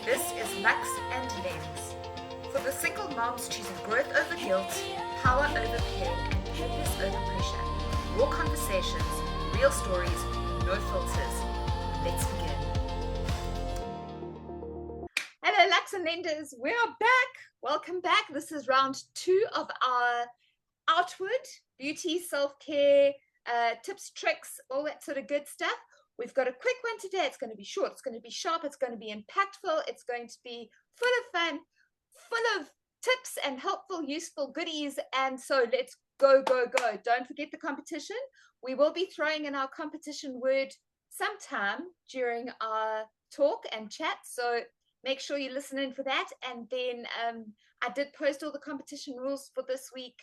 This is Luxe and Lens. For the single moms choosing growth over guilt, power over pain, and purpose over pressure. Raw conversations, real stories, no filters. Let's begin. Hello, Luxe and Lenders. We are back. Welcome back. This is round 2 of our outward beauty, self-care, tips, tricks, all that sort of good stuff. We've got a quick one today. It's going to be short. It's going to be sharp. It's going to be impactful. It's going to be full of fun, full of tips and helpful, useful goodies. And so let's go, go, go. Don't forget the competition. We will be throwing in our competition word sometime during our talk and chat. So make sure you listen in for that. And then I did post all the competition rules for this week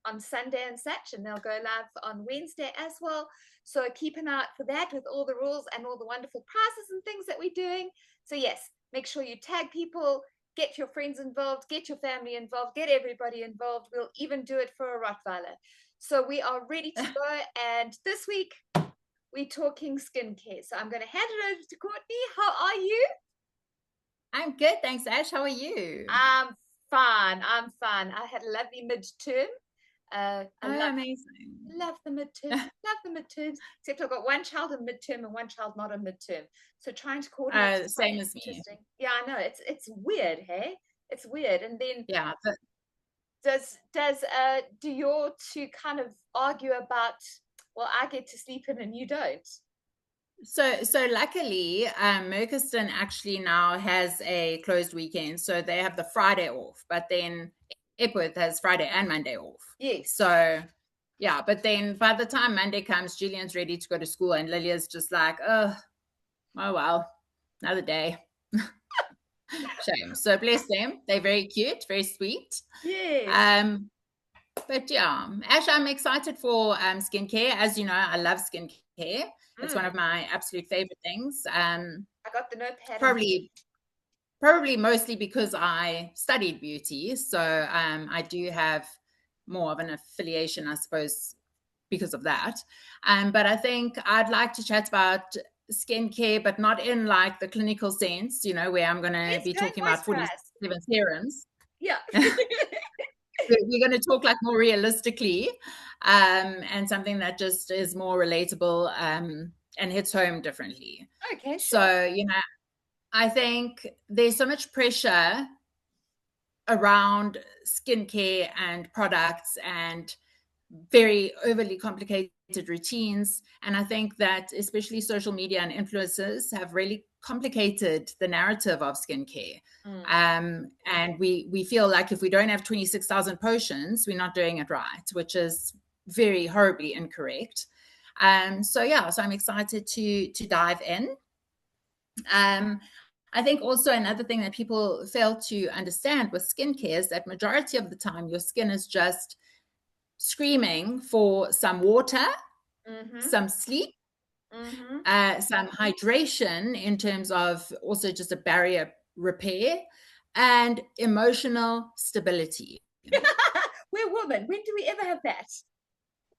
on Sunday and such, and they'll go live on Wednesday as well. So keep an eye out for that with all the rules and all the wonderful prizes and things that we're doing. So yes, make sure you tag people, get your friends involved, get your family involved, get everybody involved. We'll even do it for a Rottweiler. So we are ready to go. And this week we're talking skincare. So I'm going to hand it over to Courtney. How are you? I'm good, thanks, Ash. How are you? I'm fine. I had a lovely midterm. Amazing. Love the midterms. Except I've got one child in midterm and one child not in midterm. So trying to coordinate. Same as me. Yeah, I know. It's weird, hey? It's weird. And then yeah. Do your two kind of argue about, well, I get to sleep in and you don't? So luckily, Merchiston actually now has a closed weekend, so they have the Friday off. But then Epworth has Friday and Monday off. Yes. So yeah, but then by the time Monday comes, Julian's ready to go to school, and Lilia's just like, oh well, another day. Shame. So bless them. They're very cute, very sweet. Yes. But yeah, Ash, I'm excited for skincare. As you know, I love skincare. It's one of my absolute favorite things. I got the notepad. Probably mostly because I studied beauty. So I do have more of an affiliation, I suppose, because of that. But I think I'd like to chat about skincare, but not in like the clinical sense, where I'm going to be talking about 47 serums. Yeah. We're going to talk like more realistically, and something that just is more relatable and hits home differently. Okay. Sure. So, I think there's so much pressure around skincare and products and very overly complicated routines. And I think that especially social media and influencers have really complicated the narrative of skincare. And we feel like if we don't have 26,000 potions, we're not doing it right, which is very horribly incorrect. So I'm excited to dive in. I think also another thing that people fail to understand with skincare is that majority of the time your skin is just screaming for some water, some sleep, some hydration in terms of also just a barrier repair and emotional stability. We're women. When do we ever have that?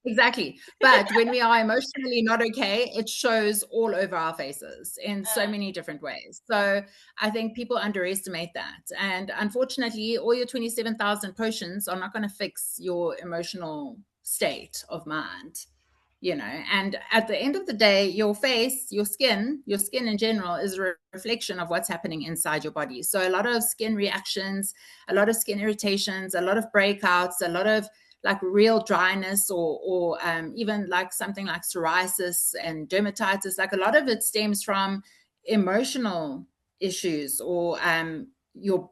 Exactly. But when we are emotionally not okay, it shows all over our faces in so many different ways. So I think people underestimate that. And unfortunately, all your 27,000 potions are not going to fix your emotional state of mind, and at the end of the day, your face, your skin in general is a reflection of what's happening inside your body. So a lot of skin reactions, a lot of skin irritations, a lot of breakouts, a lot of like real dryness or even like something like psoriasis and dermatitis, like a lot of it stems from emotional issues or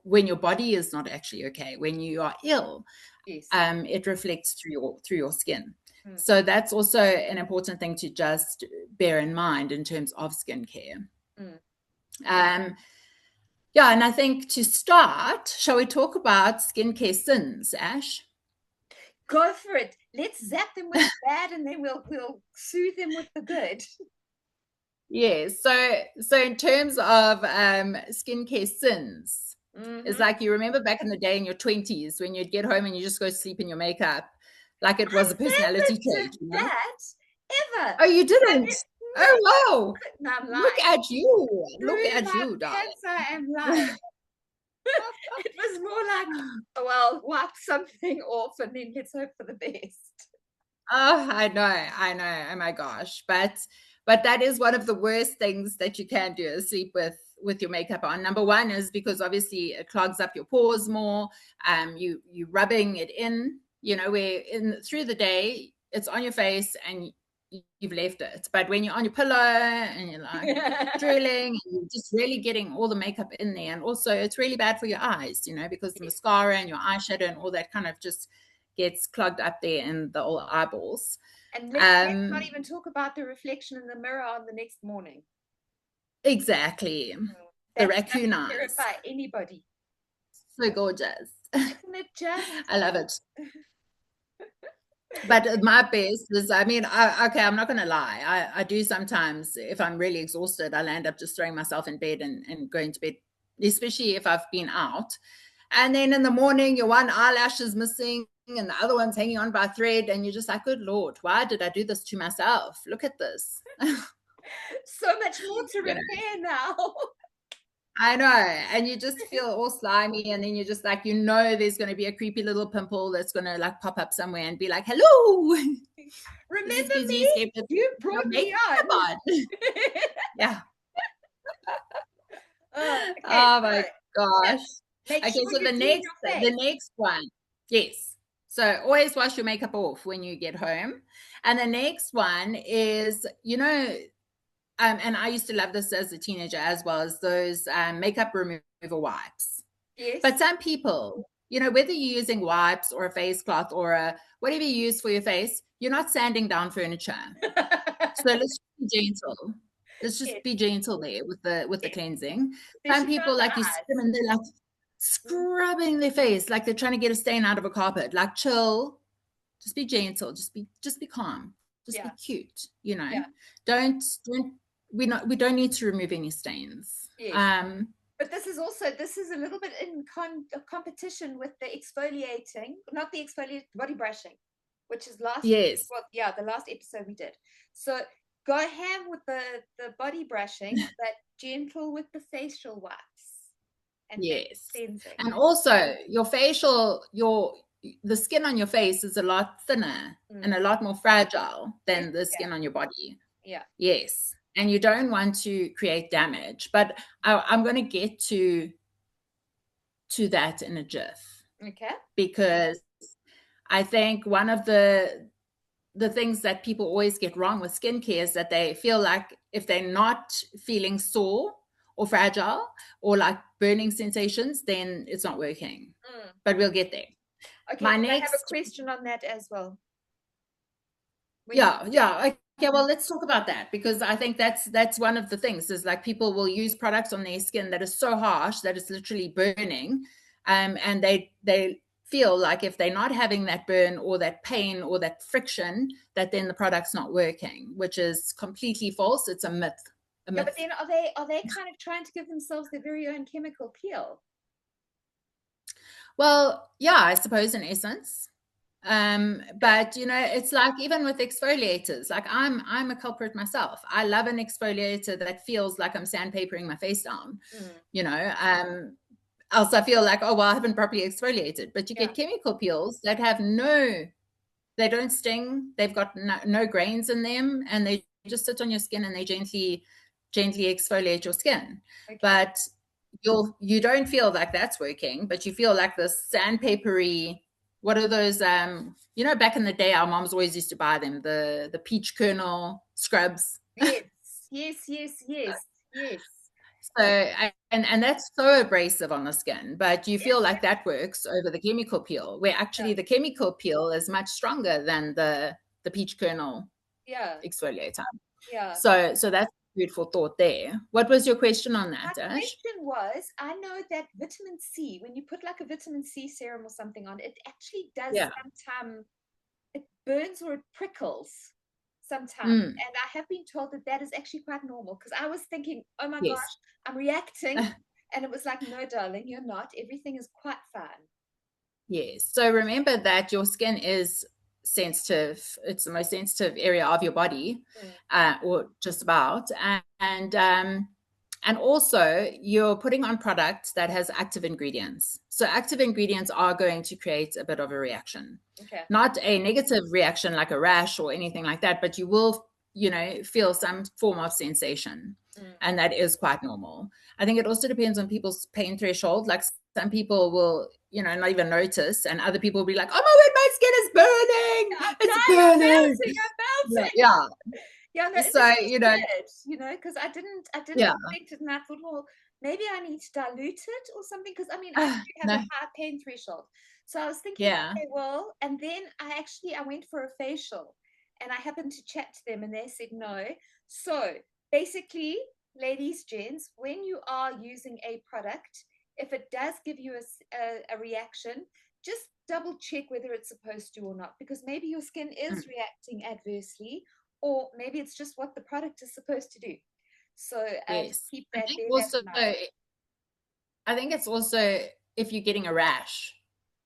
when your body is not actually okay, when you are ill. Yes. It reflects through your skin. So that's also an important thing to just bear in mind in terms of skincare. And I think to start, shall we talk about skincare sins, Ash? Go for it. Let's zap them with bad and then we'll soothe them with the good. Yes. So in terms of skincare sins, it's like you remember back in the day in your 20s when you'd get home and you just go sleep in your makeup like it was a personality trait. That ever. Oh, you didn't? Oh, wow. And I'm Look like, at you. Look through at my you, darling. pants, I am lying. It was more like, oh, well, wipe something off and then let's hope for the best. Oh, I know. Oh my gosh. But that is one of the worst things that you can do is sleep with your makeup on. Number one is because obviously it clogs up your pores more. You rubbing it in, where in through the day it's on your face and you've left it. But when you're on your pillow and you're like drooling, and you're just really getting all the makeup in there. And also it's really bad for your eyes, because the mascara and your eyeshadow and all that kind of just gets clogged up there in the old eyeballs. And let's not even talk about the reflection in the mirror on the next morning. Exactly. The That's raccoon enough to eyes. terrify anybody. So gorgeous. Isn't it just? I love it. But my best is, okay, I'm not going to lie. I do sometimes, if I'm really exhausted, I'll end up just throwing myself in bed and going to bed, especially if I've been out. And then in the morning, your one eyelash is missing and the other one's hanging on by a thread. And you're just like, good Lord, why did I do this to myself? Look at this. So much more to repair now. I know. And you just feel all slimy. And then you're just like, there's going to be a creepy little pimple that's going to like pop up somewhere and be like, hello. Remember me? You brought me on. Yeah. Okay, oh my gosh. Okay, sure so the next one. Yes. So always wash your makeup off when you get home. And the next one is, and I used to love this as a teenager as well, as those makeup remover wipes. Yes. But some people, whether you're using wipes or a face cloth or whatever you use for your face, you're not sanding down furniture. So let's be gentle. Let's just be gentle there with the cleansing. Some people like you see them and they're like scrubbing their face like they're trying to get a stain out of a carpet. Like chill, just be gentle, just be calm, just be cute. Don't we don't need to remove any stains. Yes. But this is a little bit in competition with the exfoliating, not the exfoliating, body brushing, which is the last episode we did. So go ham with the body brushing, but gentle with the facial wipes. And cleansing. And also your facial, the skin on your face is a lot thinner and a lot more fragile than the skin on your body. Yeah. Yes. And you don't want to create damage. But I'm going to get to that in a jiff. Okay. Because I think one of the things that people always get wrong with skincare is that they feel like if they're not feeling sore or fragile or like burning sensations, then it's not working. But we'll get there. Okay, I have a question on that as well. Yeah. Okay, well, let's talk about that because I think that's one of the things is like people will use products on their skin that is so harsh that it's literally burning, and they feel like if they're not having that burn or that pain or that friction, that then the product's not working, which is completely false. It's a myth. Yeah, but then are they kind of trying to give themselves their very own chemical peel? Well, yeah, I suppose in essence. But it's like even with exfoliators, like I'm a culprit myself. I love an exfoliator that feels like I'm sandpapering my face down. Else I feel like, oh well, I haven't properly exfoliated. But you get chemical peels that have they don't sting, they've got no grains in them, and they just sit on your skin and they gently exfoliate your skin. But you don't feel like that's working, but you feel like this sandpapery. What are those? Back in the day, our moms always used to buy them, the peach kernel scrubs. Yes. So and that's so abrasive on the skin, but you feel like that works over the chemical peel, where actually the chemical peel is much stronger than the peach kernel exfoliator. Yeah. So that's beautiful thought there. What was your question on that, My question was, I know that vitamin C, when you put like a vitamin C serum or something on, it actually does sometimes, it burns or it prickles sometimes. And I have been told that is actually quite normal because I was thinking, oh my gosh, I'm reacting. And it was like, no, darling, you're not. Everything is quite fine. Yes. So remember that your skin is sensitive. It's the most sensitive area of your body, or just about. And also, you're putting on products that has active ingredients. So active ingredients are going to create a bit of a reaction. Okay. Not a negative reaction like a rash or anything like that, but you will, feel some form of sensation. And that is quite normal. I think it also depends on people's pain threshold. Like some people will, not even notice, and other people will be like, oh my word, my skin is burning. It's burning. Yeah. Yeah, no, So, because I didn't yeah. expect it, and I thought, well, maybe I need to dilute it or something, because I mean, I do have a high pain threshold. So I was thinking, okay, well, and then I went for a facial, and I happened to chat to them, and they said no. So basically, ladies, gents, when you are using a product, if it does give you a reaction, just double check whether it's supposed to or not, because maybe your skin is reacting adversely, or maybe it's just what the product is supposed to do. So just keep that there. I think it's also, if you're getting a rash,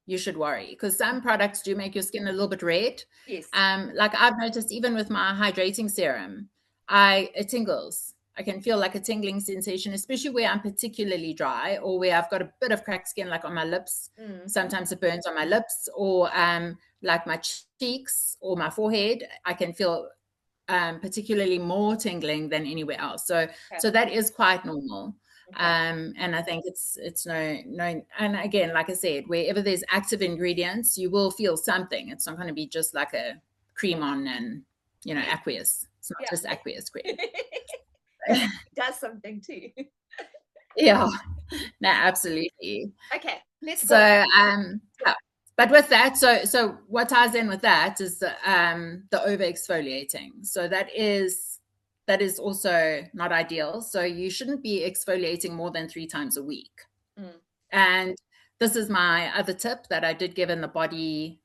you should worry, because some products do make your skin a little bit red. Yes. Like I've noticed, even with my hydrating serum, it tingles. I can feel like a tingling sensation, especially where I'm particularly dry, or where I've got a bit of cracked skin, like on my lips. Sometimes it burns on my lips, or like my cheeks or my forehead. I can feel particularly more tingling than anywhere else. So that is quite normal. And I think it's no, and again, like I said, wherever there's active ingredients, you will feel something. It's not going to be just like a cream on and aqueous. It's not just aqueous cream. It does something too. Yeah, no, absolutely. Okay, let's go. Yeah. But with that, so what ties in with that is the over exfoliating. So that is also not ideal. So you shouldn't be exfoliating more than 3 times a week. And this is my other tip that I did give in the body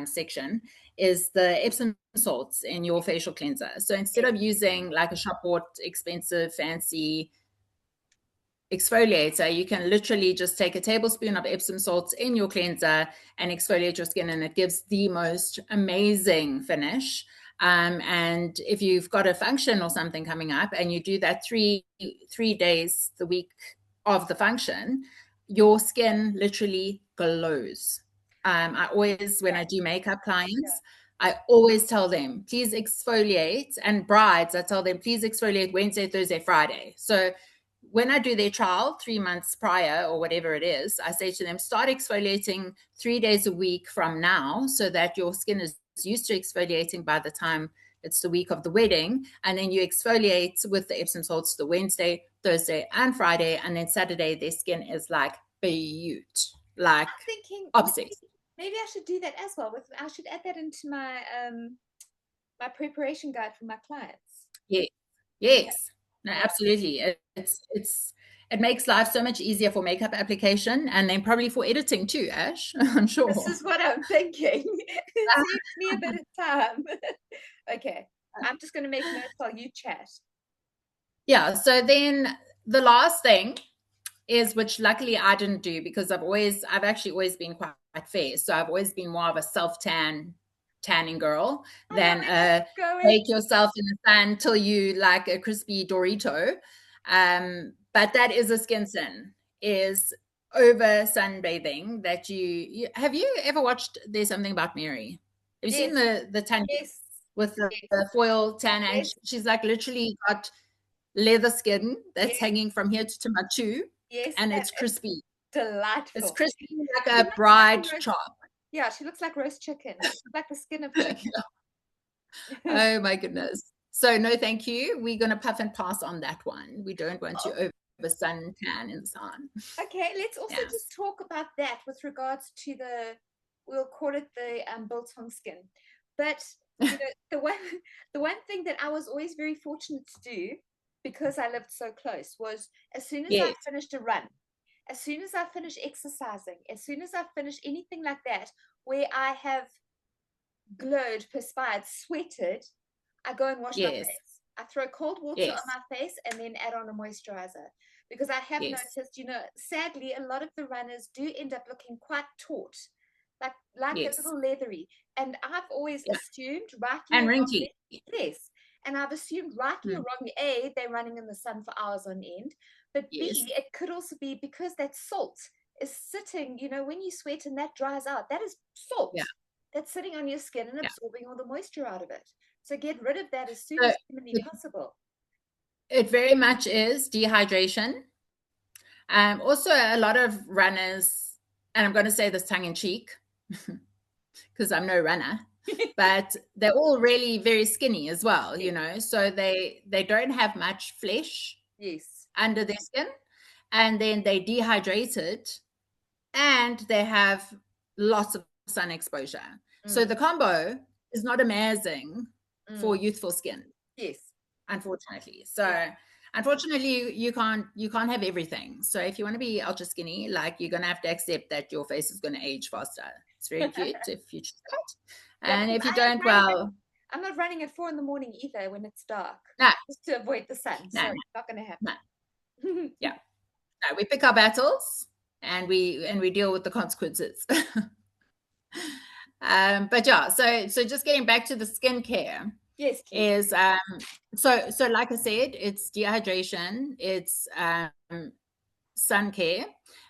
section, is the Epsom salts in your facial cleanser. So instead of using like a shop bought expensive fancy exfoliator, you can literally just take a tablespoon of Epsom salts in your cleanser and exfoliate your skin, and it gives the most amazing finish. And if you've got a function or something coming up and you do that three days the week of the function, your skin literally glows. I always, when I do makeup clients, I always tell them, please exfoliate, and brides, I tell them, please exfoliate Wednesday, Thursday, Friday. So when I do their trial 3 months prior or whatever it is, I say to them, start exfoliating 3 days a week from now, so that your skin is used to exfoliating by the time it's the week of the wedding. And then you exfoliate with the Epsom salts the Wednesday, Thursday, and Friday. And then Saturday, their skin is like beaut, like I'm thinking obsessed. Maybe I should do that as well. I should add that into my my preparation guide for my clients. Yes. No, absolutely. It makes life so much easier for makeup application, and then probably for editing too, Ash. I'm sure. This is what I'm thinking. It saves me a bit of time. Okay. I'm just going to make notes while you chat. Yeah. So then the last thing is, which luckily I didn't do, because I've actually always been quite fair. So I've always been more of a tanning girl than bake yourself in the sun till you like a crispy Dorito. But that is a skin sin, is over sunbathing. That you have you ever watched There's Something About Mary? Have you seen the tan with the foil tan? And she's like literally got leather skin that's hanging from here to Machu. And it's crispy. Delightful. It's crispy like a bride chop. Yeah, she looks like roast chicken. She's like the skin of her. Oh my goodness. So no, thank you. We're going to puff and pass on that one. We don't want to over sun tan in the sun. Okay, let's also just talk about that with regards to we'll call it the biltong skin. But the one thing that I was always very fortunate to do, because I lived so close, was as soon as I finished a run, as soon as I finish exercising, as soon as I finish anything like that, where I have glowed, perspired, sweated, I go and wash my face. I throw cold water on my face and then add on a moisturizer. Because I have noticed, sadly, a lot of the runners do end up looking quite taut like a Yes. little leathery. And I've always assumed, rightly And or wrinkly. wrongly, yes. And I've assumed, rightly or wrongly, A, they're running in the sun for hours on end. But Yes. B, it could also be because that salt is sitting, when you sweat and that dries out, that is salt that's sitting on your skin and absorbing all the moisture out of it. So get rid of that as soon as humanly possible. It very much is dehydration. Also, a lot of runners, and I'm going to say this tongue in cheek because I'm no runner, but they're all really very skinny as well, so they don't have much flesh under their skin, and then they dehydrated and they have lots of sun exposure. So the combo is not amazing for youthful skin. Yes. Unfortunately. So unfortunately you can't have everything. So if you want to be ultra skinny, like, you're going to have to accept that your face is going to age faster. It's very cute if you choose that. And if you don't, well, I'm not running at 4 a.m. either when it's dark. No. Just to avoid the sun. So it's not going to happen. No. Yeah. No, we pick our battles and we deal with the consequences. But yeah, so just getting back to the skincare. Yes, is so like I said, it's dehydration, it's sun care,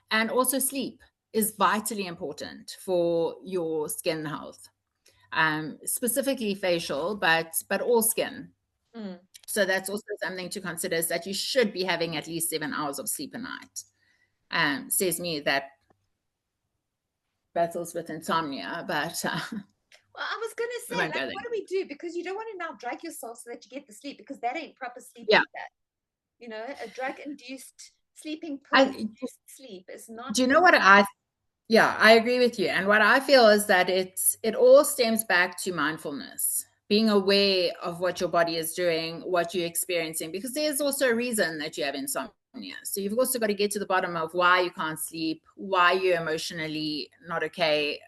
and also sleep is vitally important for your skin health, specifically facial, but all skin. So that's also something to consider, is that you should be having at least 7 hours of sleep a night. Says me that battles with insomnia, but well, I was going to say, like, what do we do? Because you don't want to now drug yourself so that you get the sleep, because that ain't proper sleep either. A drug-induced sleeping pill-induced sleep is not. Do you know what I agree with you. And what I feel is that it all stems back to mindfulness, being aware of what your body is doing, what you're experiencing, because there's also a reason that you have insomnia. So you've also got to get to the bottom of why you can't sleep, why you're emotionally not okay,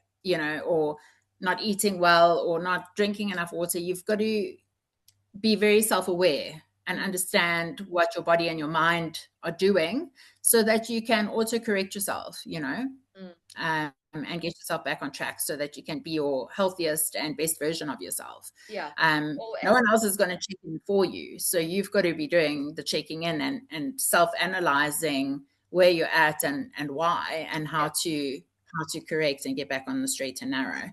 or not eating well or not drinking enough water. You've got to be very self-aware and understand what your body and your mind are doing, so that you can auto correct yourself, and get yourself back on track, so that you can be your healthiest and best version of yourself. No one else is going to check in for you. So you've got to be doing the checking in and self-analyzing where you're at and why, and how to correct and get back on the straight and narrow.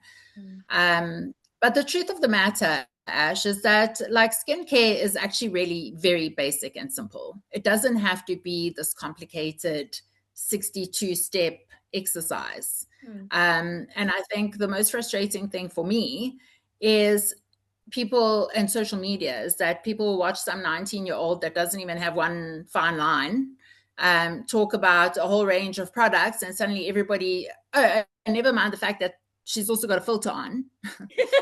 But the truth of the matter, Ash, is that, like, skincare is actually really very basic and simple. It doesn't have to be this complicated 62-step exercise. And I think the most frustrating thing for me is people and social media, is that people watch some 19-year-old that doesn't even have one fine line talk about a whole range of products, and suddenly everybody, and never mind the fact that she's also got a filter on.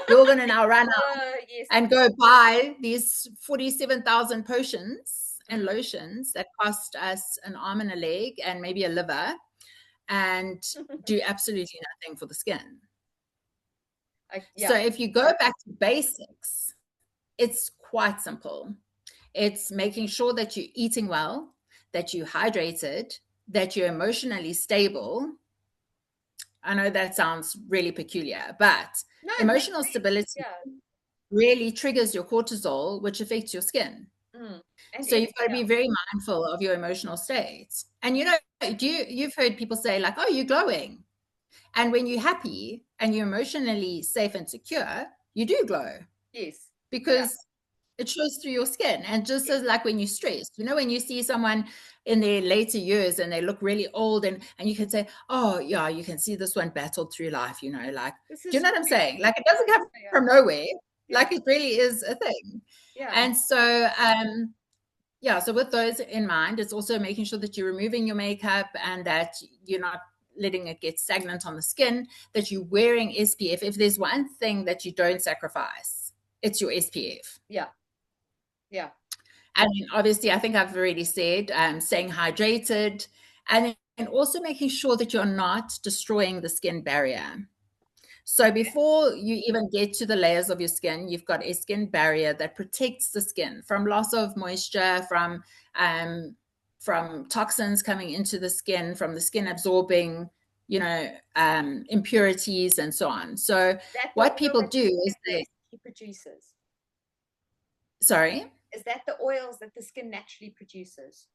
You're going to now run out and go buy these 47,000 potions and lotions that cost us an arm and a leg and maybe a liver, and do absolutely nothing for the skin. So if you go back to basics, it's quite simple. It's making sure that you're eating well, that you're hydrated, that you're emotionally stable. I know that sounds really peculiar, but emotional stability really triggers your cortisol, which affects your skin. So you've got to be very mindful of your emotional states. And you've heard people say, like, oh, you're glowing. And when you're happy and you're emotionally safe and secure, you do glow. Yes. Because it shows through your skin. And just as like when you're stressed, when you see someone in their later years and they look really old, and you can say, oh yeah, you can see this one battled through life, like, do you know what I'm saying? Like, it doesn't come from nowhere. Like, it really is a thing. And so so with those in mind, it's also making sure that you're removing your makeup and that you're not letting it get stagnant on the skin, that you're wearing SPF. If there's one thing that you don't sacrifice, it's your SPF. And obviously, I think I've already said, staying hydrated, and also making sure that you're not destroying the skin barrier. So before you even get to the layers of your skin, you've got a skin barrier that protects the skin from loss of moisture, from toxins coming into the skin, from the skin absorbing impurities and so on. So That the what oil people that do the is skin basically produces? sorry? Is that the oils that the skin naturally produces?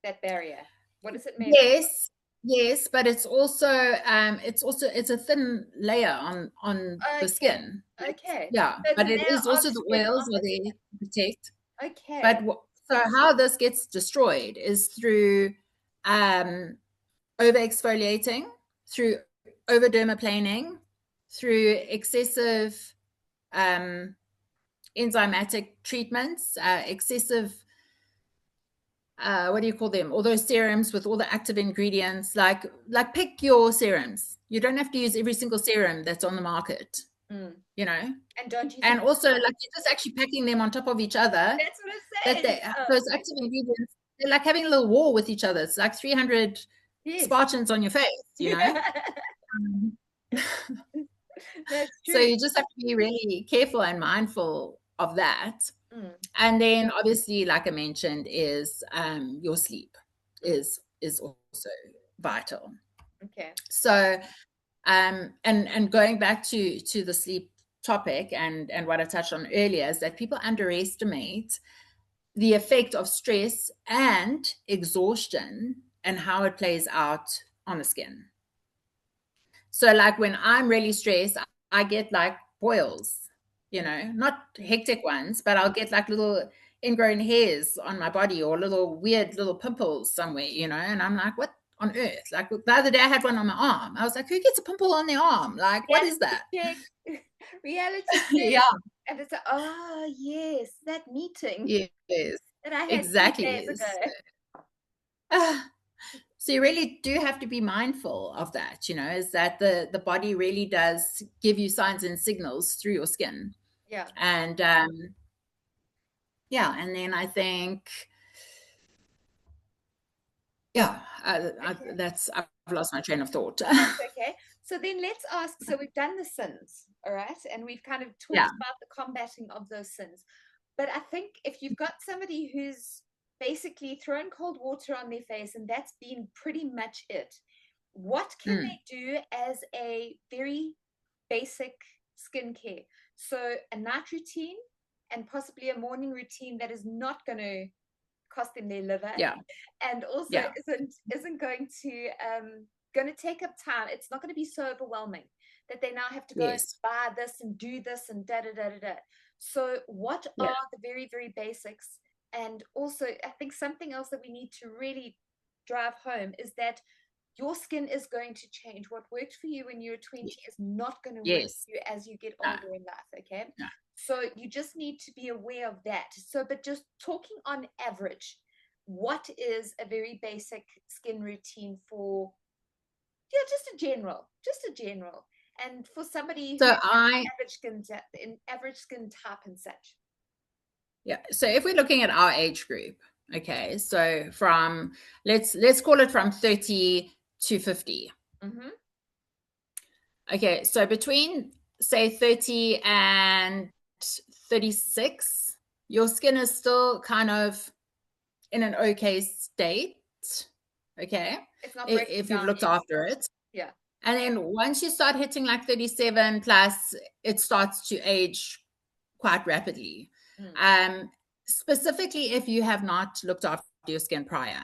That barrier? What is it made of? Yes, yes, but it's a thin layer on the Okay, skin. okay. Yeah, So it's a but it layer is of also the skin oils on are the there to protect. skin. But Okay, so how this gets destroyed is through over exfoliating, through over dermaplaning, through excessive um, enzymatic treatments, excessive what do you call them? All those serums with all the active ingredients. Like pick your serums. You don't have to use every single serum that's on the market. mm. You know, And don't you and think also like you're just actually packing them on top of each other. that's what That I'm saying? they those active ingredients, they're like having a little war with each other. It's like 300 Yes. Spartans on your face. Yeah. That's So true. you just have to be really careful and mindful of that. Mm, And then obviously, like I mentioned, is your sleep mm. is also vital. Okay. So and going back to the sleep topic and what I touched on earlier is that people underestimate the effect of stress and exhaustion and how it plays out on the skin. So like when I'm really stressed, I get like boils, not hectic ones, but I'll get like little ingrown hairs on my body or little weird little pimples somewhere, and I'm like, what on earth? Like the other day I had one on my arm. I was like, who gets a pimple on their arm? Like, what is Reality that? check. Reality check. Yeah, And it's oh yes, that meeting yes, that I had 2 days exactly. ago. So you really do have to be mindful of that, is that the body really does give you signs and signals through your skin. Yeah. And yeah, and then I think, yeah, Okay. I've lost my train of thought. That's okay. So then let's ask. So we've done the sins, all right, and we've kind of talked Yeah. about the combating of those sins. But I think if you've got somebody who's basically thrown cold water on their face and that's been pretty much it, what can Mm, they do as a very basic skincare? So a night routine and possibly a morning routine that is not going to cost them their liver yeah. and also Yeah. isn't going to take up time. It's not going to be so overwhelming that they now have to go and Yes. buy this and do this and da da da da da. So what Yeah. are the very very basics? And also I think something else that we need to really drive home is that your skin is going to change. What worked for you when you were 20 is not going to work Yes. for you as you get No. older in life, okay? No. So you just need to be aware of that. So, but just talking on average, what is a very basic skin routine for, yeah, just a general, and for somebody who's So average skin type and such. yeah. So if we're looking at our age group, okay, so from let's call it from 30 to 50. Mm-hmm. Okay, so between say 30 and 36, your skin is still kind of in an okay state. Okay. It's not breaking If you've down looked yet. after it. Yeah. And then once you start hitting like 37 plus, it starts to age quite rapidly. Mm. Specifically if you have not looked after your skin prior.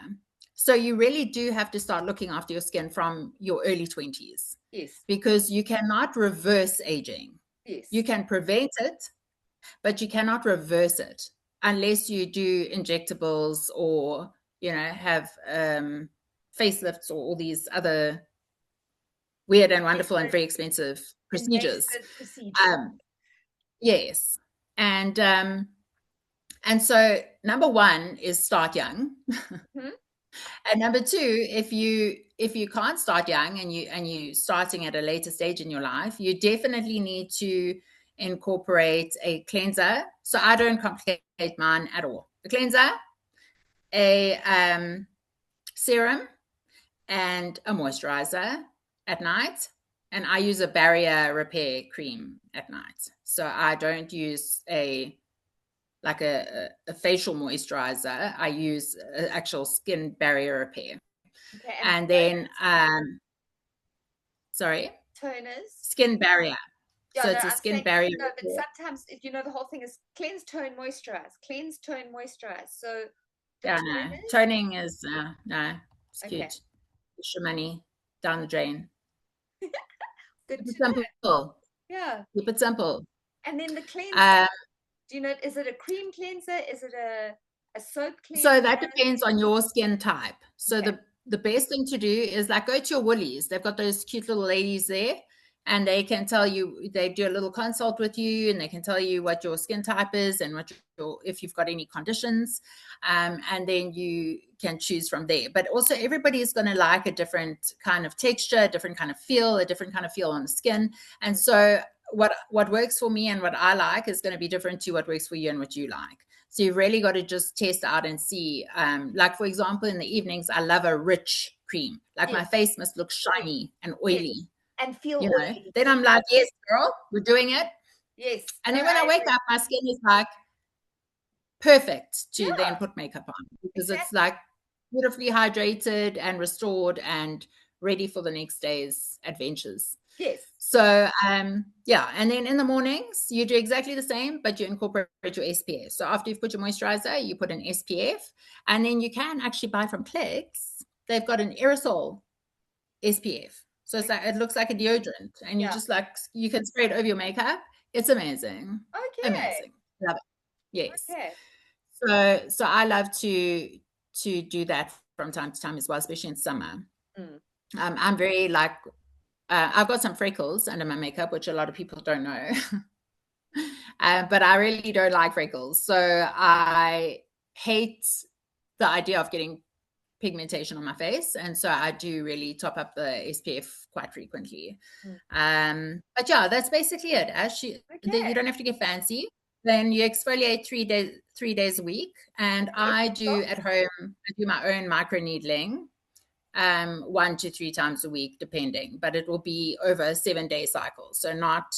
So you really do have to start looking after your skin from your early 20s Yes. because you cannot reverse aging. Yes. You can prevent it, but you cannot reverse it unless you do injectables or, have facelifts or all these other weird and wonderful and very expensive procedures. Invasive procedures. Yes. And so number one is start young. Hmm? And number two, if you can't start young and you starting at a later stage in your life, you definitely need to incorporate a cleanser. So I don't complicate mine at all. A cleanser, a serum, and a moisturizer at night. And I use a barrier repair cream at night. So I don't use a facial moisturizer. I use an actual skin barrier repair. Okay. And And then Sorry? Toners. Skin barrier. Yeah, So no, it's a I'm skin saying, barrier. no, but sometimes, the whole thing is cleanse, tone, moisturize, cleanse, tone, moisturize. So the Yeah, no. toners, Toning is, no, it's okay, cute. Push your money down the drain. good Keep to it know. simple. Yeah. Keep it simple. And then the cleanser, Um, do you know, is it a cream cleanser? Is it a soap so cleanser? that depends on your skin type. So Okay. the best thing to do is like go to your Woolies. They've got those cute little ladies there, and they can tell you, they do a little consult with you, and they can tell you what your skin type is and what if you've got any conditions, and then you can choose from there. But also everybody is going to like a different kind of texture, a different kind of feel, a different kind of feel on the skin. And so what works for me and what I like is going to be different to what works for you and what you like. So you really got to just test out and see. Like, for example, in the evenings, I love a rich cream. Like Yes. my face must look shiny and oily, Yes. And feel you know. oily. Then I'm like, yes, girl, we're doing it. Yes. And No, then when I wake agree. up, my skin is like perfect to then Yeah, put makeup on because it's exactly. like beautifully hydrated and restored and ready for the next day's adventures. Yes. So, yeah. And then in the mornings, you do exactly the same, but you incorporate your SPF. So after you've put your moisturizer, you put an SPF, and then you can actually buy from Clicks. They've got an aerosol SPF. So it's like, it looks like a deodorant, and you Yeah. just like, you can spray it over your makeup. It's amazing. Okay. Amazing. Love it. Yes. Okay. So I love to do that from time to time as well, especially in summer. Mm. I'm very like, I've got some freckles under my makeup, which a lot of people don't know. But I really don't like freckles. So I hate the idea of getting pigmentation on my face. And so I do really top up the SPF quite frequently. But yeah, that's basically it. You Okay. don't have to get fancy. Then you exfoliate 3 days a week. And I do at home, I do my own micro needling 1 to 3 times a week, depending, but it will be over a 7-day cycle. So not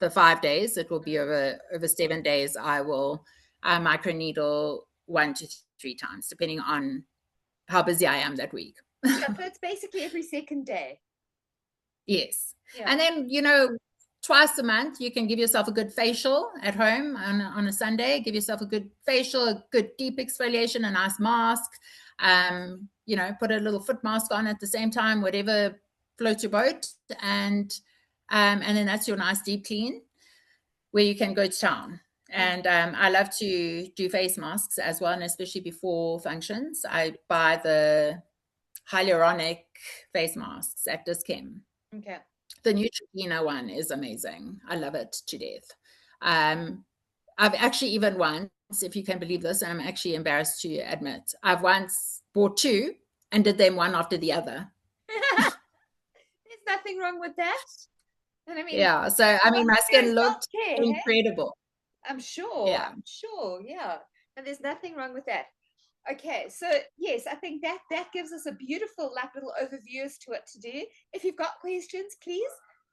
the 5 days, it will be over 7 days. I will microneedle 1 to 3 times, depending on how busy I am that week. Yeah, so it's basically every second day. Yes. Yeah. And then, twice a month, you can give yourself a good facial at home on a Sunday. Give yourself a good facial, a good deep exfoliation, a nice mask. Put a little foot mask on at the same time, whatever floats your boat. And then that's your nice deep clean where you can go to town. And I love to do face masks as well, and especially before functions. I buy the hyaluronic face masks at Dischem. Okay. The Neutrogena one is amazing. I love it to death. I've actually even once, if you can believe this, and I'm actually embarrassed to admit, I've once bought 2 and did them one after the other. There's nothing wrong with that. And I mean, yeah. So, my skin looked incredible. I'm sure. Yeah. I'm sure. Yeah. And there's nothing wrong with that. Okay, so yes, I think that gives us a beautiful little overview as to what to do. If you've got questions, please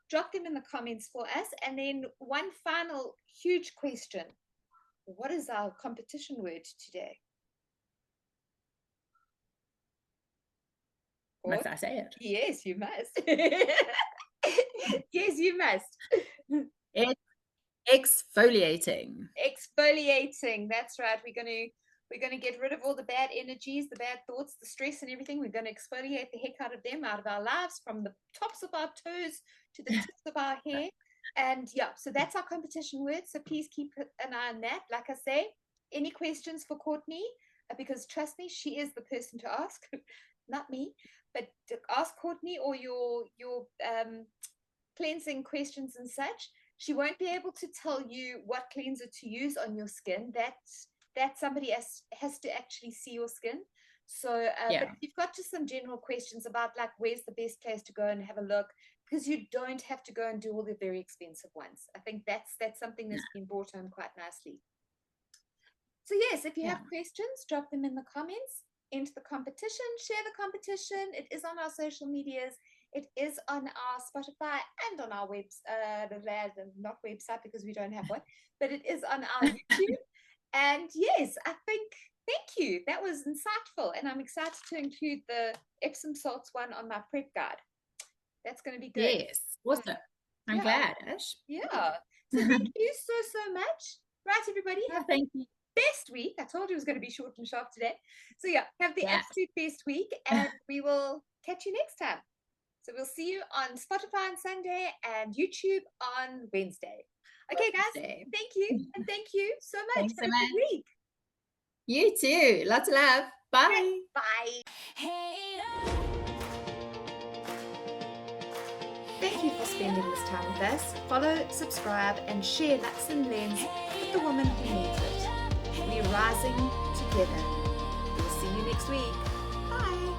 drop them in the comments for us. And then one final huge question. What is our competition word today? Must I say it? Yes, you must. Yes, you must. It's exfoliating. Exfoliating. That's right. We're going to get rid of all the bad energies, the bad thoughts, the stress and everything. We're going to exfoliate the heck out of them, out of our lives, from the tops of our toes to the tips of our hair. And yeah, so that's our competition word. So please keep an eye on that. Like I say, any questions for Courtney? Because trust me, she is the person to ask, not me. But to ask Courtney or your cleansing questions and such. She won't be able to tell you what cleanser to use on your skin. That somebody has to actually see your skin. So, but if you've got just some general questions about like where's the best place to go and have a look, because you don't have to go and do all the very expensive ones. I think that's something that's been brought home quite nicely. So yes, if you have questions, drop them in the comments. Enter the competition, share the competition. It is on our social medias. It is on our Spotify and on our not website because we don't have one, but it is on our YouTube. And yes, I think, thank you. That was insightful. And I'm excited to include the Epsom salts one on my prep guide. That's going to be good. Yes. Awesome. I'm glad, Ash. Yeah. So thank you so much. Right, everybody. Oh, thank you. Best week. I told you it was going to be short and sharp today. So yeah, have the Yeah. absolute best week, and we will catch you next time. So we'll see you on Spotify on Sunday and YouTube on Wednesday. Okay, guys. Thank you. And thank you so much. Thanks so Have a much. good week. You too. Lots of love. Bye. Bye. Thank you for spending this time with us. Follow, subscribe, and share Luxe Lens with the woman who needs it. We're rising together. We'll see you next week. Bye.